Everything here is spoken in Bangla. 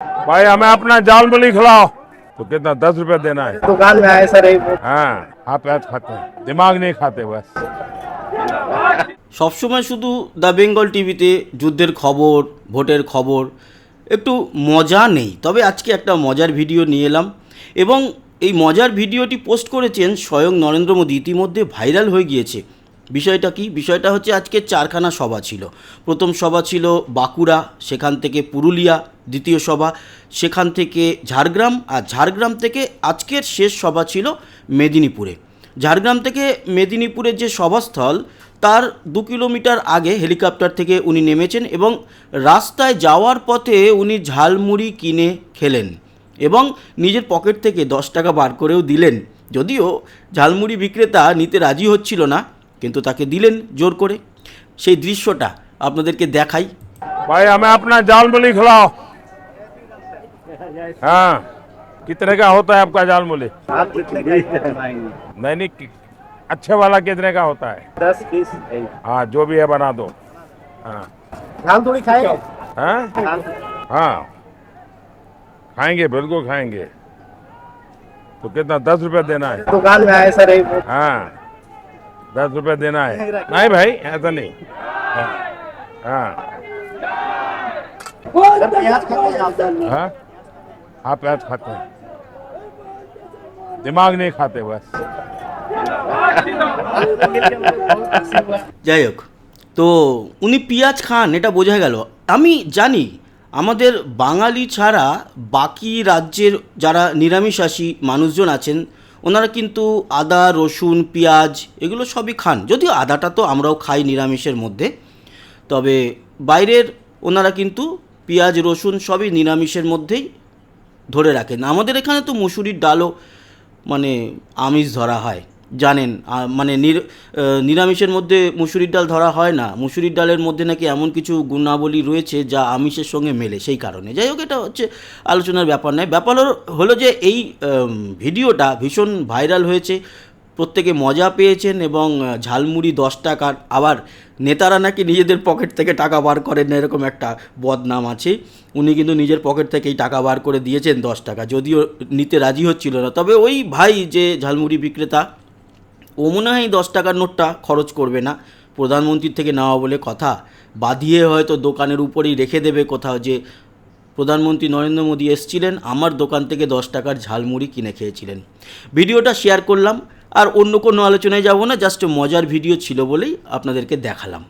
भाई हमें अपना जाल मुली खिलाओ। तो कितना 10 रुपए देना है? दुकान में आए सर यही हाँ आप प्याज खाते हैं, दिमाग नहीं खाते बस। সবসময় শুধু দ্য বেঙ্গল টিভিতে যুদ্ধের খবর, ভোটের খবর, একটু মজা নেই। তবে আজকে একটা মজার ভিডিও নিয়ে এলাম এবং এই মজার ভিডিওটি পোস্ট করেছেন স্বয়ং নরেন্দ্র মোদী, ইতিমধ্যে ভাইরাল হয়ে গিয়েছে। বিষয়টা কি? বিষয়টা হচ্ছে আজকে চারখানা সভা ছিল। প্রথম সভা ছিল বাঁকুড়া, সেখান থেকে পুরুলিয়া, দ্বিতীয় সভা সেখান থেকে ঝাড়গ্রাম, আর ঝাড়গ্রাম থেকে আজকের শেষ সভা ছিল মেদিনীপুরে। ঝাড়গ্রাম থেকে মেদিনীপুরের যে সভাস্থল তার 2 কিলোমিটার আগে হেলিকপ্টার থেকে উনি নেমেছেন এবং রাস্তায় যাওয়ার পথে উনি ঝালমুড়ি কিনে খেলেন এবং নিজের পকেট থেকে 10 টাকা বার করেও দিলেন। যদিও ঝালমুড়ি বিক্রেতা নিতে রাজি হচ্ছিল না, কিন্তু তাকে দিলেন জোর করে। সেই দৃশ্যটা আপনাদেরকে দেখাই। भाई हमें अपना जाल मुली खिलाओ। हाँ कितने का होता है आपका जाल मुली? आप कितने का खाएंगे? नहीं अच्छे वाला कितने का होता है? 10-20। हाँ जो भी है बना दो। हाँ धान थोड़ी खाएंगे? हाँ धान हाँ खाएंगे, बिल्कुल खाएंगे। तो कितना 10 रुपए देना है? दुकान में आए सर यही हाँ 10 रुपए देना है। नहीं भाई ऐसा नहीं। हाँ हाँ सर प्याज खाते हैं आप? हाँ आप प्याज खाते हैं, दिमाग नहीं खाते बस। যাই হোক, তো উনি পেঁয়াজ খান এটা বোঝা গেল। আমি জানি আমাদের বাঙালি ছাড়া বাকি রাজ্যের যারা নিরামিষাশী মানুষজন আছেন ওনারা কিন্তু আদা, রসুন, পেঁয়াজ এগুলো সবই খান। যদিও আদাটা তো আমরাও খাই নিরামিষের মধ্যে, তবে বাইরের ওনারা কিন্তু পেঁয়াজ, রসুন সবই নিরামিষের মধ্যেই ধরে রাখেন। আমাদের এখানে তো মুসুরির ডালও মানে আমিষ ধরা হয়, জানেন। মানে নিরামিষের মধ্যে মুসুরির ডাল ধরা হয় না। মুসুরির ডালের মধ্যে নাকি এমন কিছু গুণাবলী রয়েছে যা আমিষের সঙ্গে মেলে, সেই কারণে। যাই হোক, এটা হচ্ছে আলোচনার ব্যাপার নয়। ব্যাপার হলো যে এই ভিডিওটা ভীষণ ভাইরাল হয়েছে, প্রত্যেকে মজা পেয়েছেন এবং ঝালমুড়ি 10 টাকার, আবার নেতারা নাকি নিজেদের পকেট থেকে টাকা বার করেন না, এরকম একটা বদনাম আছে। উনি কিন্তু নিজের পকেট থেকেই টাকা বার করে দিয়েছেন 10 টাকা, যদিও নিতে রাজি হচ্ছিল না। তবে ওই ভাই যে ঝালমুড়ি বিক্রেতা, ও মনে হয় 10 টাকার নোটটা খরচ করবে না, প্রধানমন্ত্রীর থেকে নেওয়া বলে কথা, বাঁধিয়ে হয়তো দোকানের উপরেই রেখে দেবে কোথাও যে প্রধানমন্ত্রী নরেন্দ্র মোদী এসেছিলেন, আমার দোকান থেকে 10 টাকার ঝালমুড়ি কিনে খেয়েছিলেন। ভিডিওটা শেয়ার করলাম, আর অন্য কোনো আলোচনায় যাব না, জাস্ট মজার ভিডিও ছিল বলেই আপনাদেরকে দেখালাম।